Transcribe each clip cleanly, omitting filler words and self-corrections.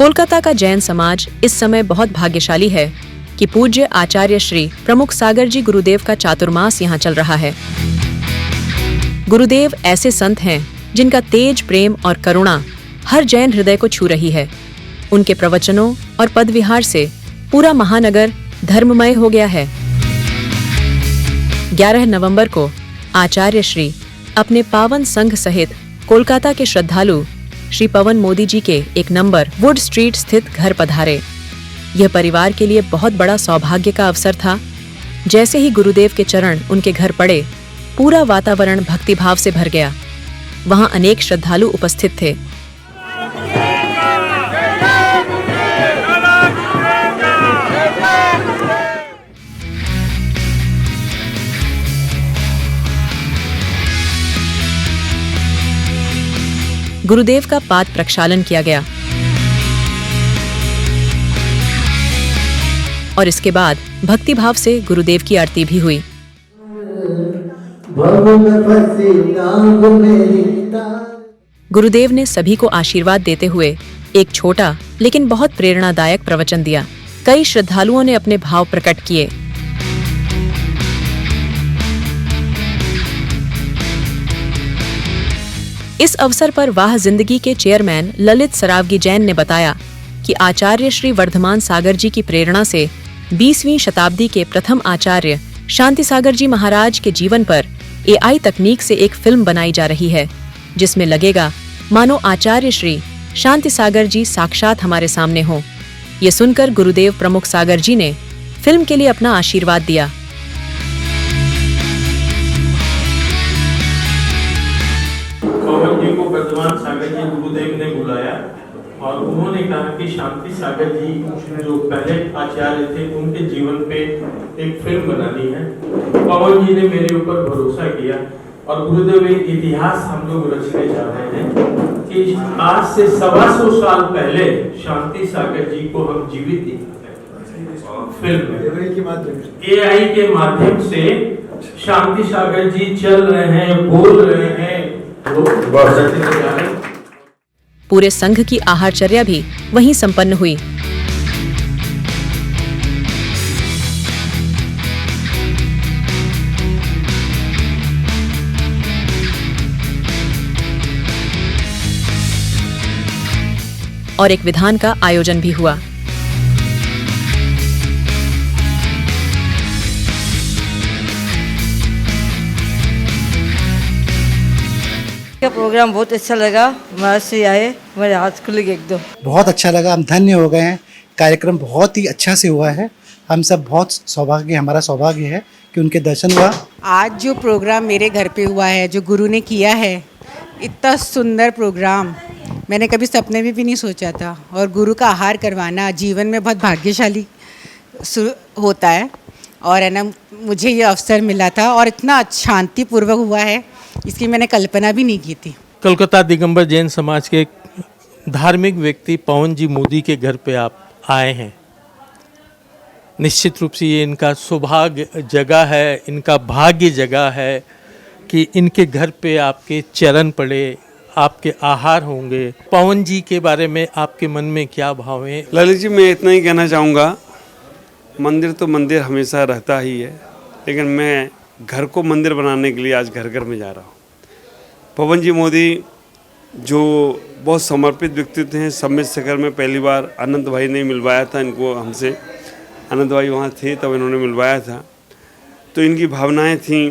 कोलकाता का जैन समाज इस समय बहुत भाग्यशाली है कि पूज्य आचार्य श्री प्रमुख सागर जी गुरुदेव का चातुर्मास यहाँ चल रहा है। गुरुदेव ऐसे संत हैं जिनका तेज, प्रेम और करुणा हर जैन हृदय को छू रही है। उनके प्रवचनों और पदविहार से पूरा महानगर धर्ममय हो गया है। 11 नवंबर को आचार्य श्री अपने पावन संघ सहित कोलकाता के श्रद्धालु श्री पवन मोदी जी के 1 नंबर वुड स्ट्रीट स्थित घर पधारे। यह परिवार के लिए बहुत बड़ा सौभाग्य का अवसर था। जैसे ही गुरुदेव के चरण उनके घर पड़े, पूरा वातावरण भक्तिभाव से भर गया। वहां अनेक श्रद्धालु उपस्थित थे। गुरुदेव का पाद प्रक्षालन किया गया और इसके बाद भक्तिभाव से गुरुदेव की आरती भी हुई। गुरुदेव ने सभी को आशीर्वाद देते हुए एक छोटा लेकिन बहुत प्रेरणादायक प्रवचन दिया। कई श्रद्धालुओं ने अपने भाव प्रकट किए। इस अवसर पर वाह जिंदगी के चेयरमैन ललित सरावगी जैन ने बताया कि आचार्य श्री वर्धमान सागर जी की प्रेरणा से 20वीं शताब्दी के प्रथम आचार्य शांति सागर जी महाराज के जीवन पर AI तकनीक से एक फिल्म बनाई जा रही है, जिसमें लगेगा मानो आचार्य श्री शांति सागर जी साक्षात हमारे सामने हो। ये सुनकर गुरुदेव प्रमुख सागर जी ने फिल्म के लिए अपना आशीर्वाद दिया। पवन जी को वर्धमान सागर जी गुरुदेव ने बुलाया और उन्होंने कहा कि शांति सागर जी जो पहले आचार्य थे उनके जीवन पे एक फिल्म बनानी है। पवन जी ने मेरे ऊपर भरोसा किया और गुरुदेव एक इतिहास हम लोग रचने जा रहे हैं कि आज से 125 साल पहले शांति सागर जी को हम जीवित देखें फिल्म AI के माध्यम से शांति सागर जी चल रहे हैं, बोल रहे हैं। पूरे संघ की आहारचर्या भी वहीं संपन्न हुई। और एक विधान का आयोजन भी हुआ। प्रोग्राम बहुत अच्छा लगा। महाराज से आए, मेरे हाथ खुल गए एकदम। बहुत अच्छा लगा, हम धन्य हो गए हैं। कार्यक्रम बहुत ही अच्छा से हुआ है। हम सब बहुत हमारा सौभाग्य है कि उनके दर्शन हुआ। आज जो प्रोग्राम मेरे घर पे हुआ है, जो गुरु ने किया है, इतना सुंदर प्रोग्राम मैंने कभी सपने में भी नहीं सोचा था। और गुरु का आहार करवाना जीवन में बहुत भाग्यशाली होता है। और है ना, मुझे ये अवसर मिला था और इतना शांतिपूर्वक हुआ है, इसकी मैंने कल्पना भी नहीं की थी। कोलकाता दिगंबर जैन समाज के धार्मिक व्यक्ति पवन जी मोदी के घर पे आप आए हैं। निश्चित रूप से ये इनका सौभाग्य जगह है, इनका भाग्य जगह है कि इनके घर पे आपके चरण पड़े, आपके आहार होंगे। पवन जी के बारे में आपके मन में क्या भाव है? ललित जी, मैं इतना ही कहना चाहूँगा, मंदिर तो मंदिर हमेशा रहता ही है, लेकिन मैं घर को मंदिर बनाने के लिए आज घर घर में जा रहा हूँ। पवन जी मोदी जो बहुत समर्पित व्यक्तित्व हैं। सम्मित शिखर में पहली बार अनंत भाई ने मिलवाया था इनको हमसे। अनंत भाई वहाँ थे तब इन्होंने मिलवाया था। तो इनकी भावनाएं थीं,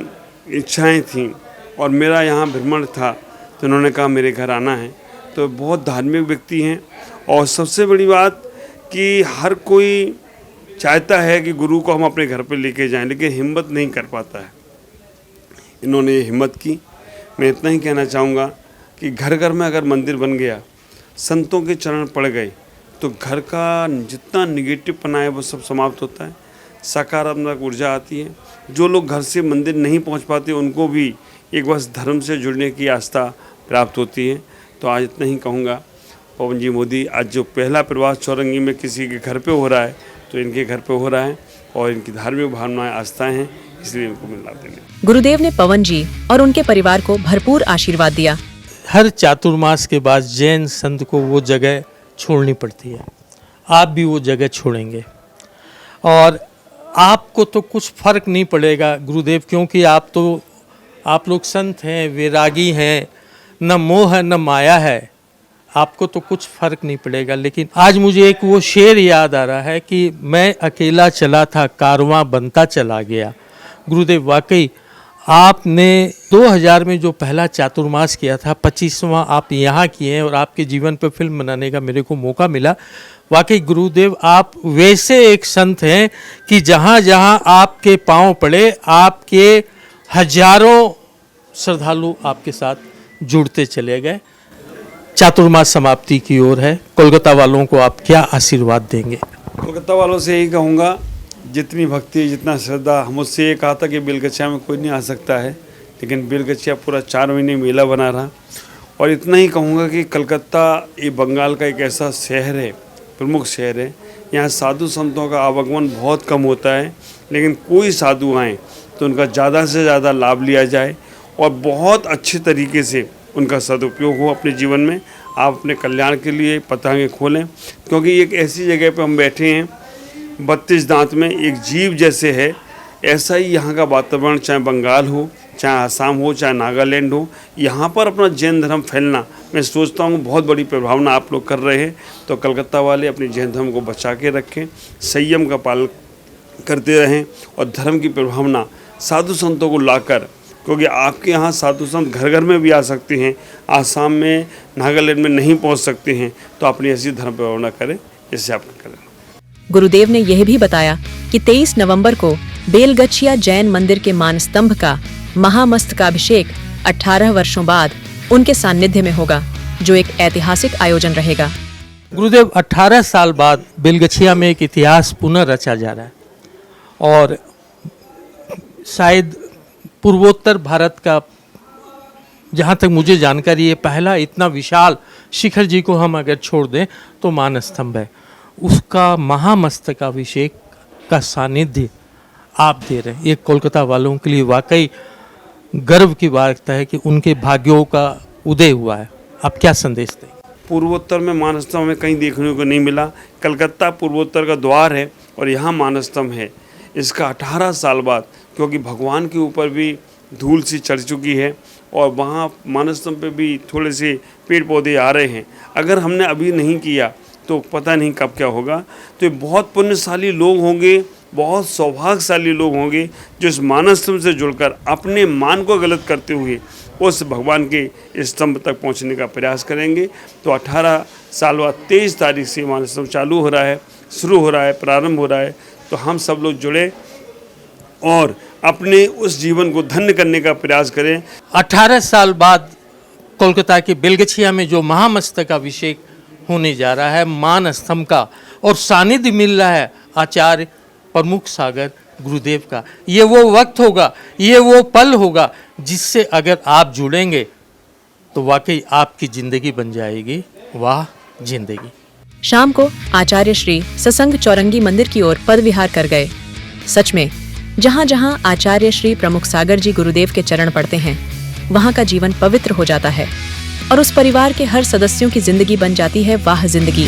इच्छाएं थीं और मेरा यहाँ भ्रमण था, तो इन्होंने कहा मेरे घर आना है। तो बहुत धार्मिक व्यक्ति हैं। और सबसे बड़ी बात कि हर कोई चाहता है कि गुरु को हम अपने घर पे लेके जाएं, लेकिन हिम्मत नहीं कर पाता है। इन्होंने ये हिम्मत की। मैं इतना ही कहना चाहूँगा कि घर घर में अगर मंदिर बन गया, संतों के चरण पड़ गए, तो घर का जितना निगेटिव पना है वो सब समाप्त होता है, सकारात्मक ऊर्जा आती है। जो लोग घर से मंदिर नहीं पहुँच पाते उनको भी एक बस धर्म से जुड़ने की आस्था प्राप्त होती है। तो आज इतना ही कहूँगा, पवन जी मोदी आज जो पहला प्रवास चौरंगी में किसी के घर पे हो रहा है, तो इनके घर पे हो रहा है और इनकी धार्मिक भावनाएं, आस्थाएं हैं, इसलिए इनको मिलना देंगे। गुरुदेव ने पवन जी और उनके परिवार को भरपूर आशीर्वाद दिया। हर चातुर्मास के बाद जैन संत को वो जगह छोड़नी पड़ती है। आप भी वो जगह छोड़ेंगे और आपको तो कुछ फर्क नहीं पड़ेगा गुरुदेव, क्योंकि आप लोग संत हैं, वैरागी हैं, न मोह है न माया है, आपको तो कुछ फर्क नहीं पड़ेगा। लेकिन आज मुझे एक वो शेर याद आ रहा है कि मैं अकेला चला था, कारवां बनता चला गया। गुरुदेव वाकई आपने 2000 में जो पहला चातुर्मास किया था, 25वां आप यहाँ किए हैं और आपके जीवन पर फिल्म बनाने का मेरे को मौका मिला। वाकई गुरुदेव आप वैसे एक संत हैं कि जहाँ जहाँ आपके पांव पड़े, आपके हजारों श्रद्धालु आपके साथ जुड़ते चले गए। चातुर्मास समाप्ति की ओर है, कोलकाता वालों को आप क्या आशीर्वाद देंगे? कोलकाता वालों से यही कहूँगा, जितनी भक्ति जितना श्रद्धा, मुझसे ये कहा था कि बेलगछिया में कोई नहीं आ सकता है, लेकिन बेलगछिया पूरा 4 महीने मेला बना रहा। और इतना ही कहूँगा कि कलकत्ता ये बंगाल का एक ऐसा शहर है, प्रमुख शहर है, यहाँ साधु संतों का आवागमन बहुत कम होता है, लेकिन कोई साधु आएँ तो उनका ज़्यादा से ज़्यादा लाभ लिया जाए और बहुत अच्छे तरीके से उनका सदुपयोग हो अपने जीवन में। आप अपने कल्याण के लिए पतंगे खोलें, क्योंकि एक ऐसी जगह पे हम बैठे हैं, 32 दांत में एक जीव जैसे है, ऐसा ही यहाँ का वातावरण, चाहे बंगाल हो, चाहे आसाम हो, चाहे नागालैंड हो, यहाँ पर अपना जैन धर्म फैलना, मैं सोचता हूँ बहुत बड़ी प्रभावना आप लोग कर रहे हैं। तो कलकत्ता वाले अपने जैन धर्म को बचा के रखें, संयम का पालन करते रहें और धर्म की प्रभावना साधु संतों को लाकर, क्योंकि आपके यहाँ साधु संत घर घर में भी आ सकते हैं, आसाम में, नागालैंड में नहीं पहुँच सकते हैं, तो अपनी ऐसी धर्म प्रभावना करें जैसे आप करें। गुरुदेव ने यह भी बताया कि 23 नवंबर को बेलगछिया जैन मंदिर के मानस्तंभ का महामस्तकाभिषेक 18 वर्षों बाद उनके सानिध्य में होगा, जो एक ऐतिहासिक आयोजन रहेगा। गुरुदेव 18 साल बाद बेलगछिया में एक इतिहास पुनः रचा जा रहा है और शायद पूर्वोत्तर भारत का, जहाँ तक मुझे जानकारी है, पहला इतना विशाल शिखर जी को हम अगर छोड़ दें तो मानस्तंभ है। उसका महामस्तकाभिषेक का सानिध्य आप दे रहे हैं। ये कोलकाता वालों के लिए वाकई गर्व की बात है कि उनके भाग्यों का उदय हुआ है। आप क्या संदेश दें? पूर्वोत्तर में मानस्तंभ हमें कहीं देखने को नहीं मिला। कलकत्ता पूर्वोत्तर का द्वार है और यहाँ मानस्तंभ है। इसका 18 साल बाद, क्योंकि भगवान के ऊपर भी धूल सी चढ़ चुकी है और वहाँ मानस्तंभ पे भी थोड़े से पेड़ पौधे आ रहे हैं, अगर हमने अभी नहीं किया तो पता नहीं कब क्या होगा। तो ये बहुत पुण्यशाली लोग होंगे, बहुत सौभाग्यशाली लोग होंगे जो इस मानस्तंभ से जुड़कर अपने मान को गलत करते हुए उस भगवान के स्तंभ तक पहुंचने का प्रयास करेंगे। तो 18 साल बाद 23 तारीख से मानस्तंभ चालू हो रहा है, शुरू हो रहा है, प्रारंभ हो रहा है। तो हम सब लोग जुड़े और अपने उस जीवन को धन्य करने का प्रयास करें। 18 साल बाद कोलकाता के बेलगछिया में जो महामस्तकाभिषेक होने जा रहा है मान स्तंभ का, और सानिध्य मिल रहा है आचार्य प्रमुख सागर गुरुदेव का, ये वो वक्त होगा, ये वो पल होगा जिससे अगर आप जुड़ेंगे तो वाकई आपकी जिंदगी बन जाएगी। वाह जिंदगी। शाम को आचार्य श्री सत्संग चौरंगी मंदिर की ओर पद विहार कर गए। सच में जहाँ जहाँ आचार्य श्री प्रमुख सागर जी गुरुदेव के चरण पड़ते हैं, वहाँ का जीवन पवित्र हो जाता है और उस परिवार के हर सदस्यों की जिंदगी बन जाती है वाह जिंदगी।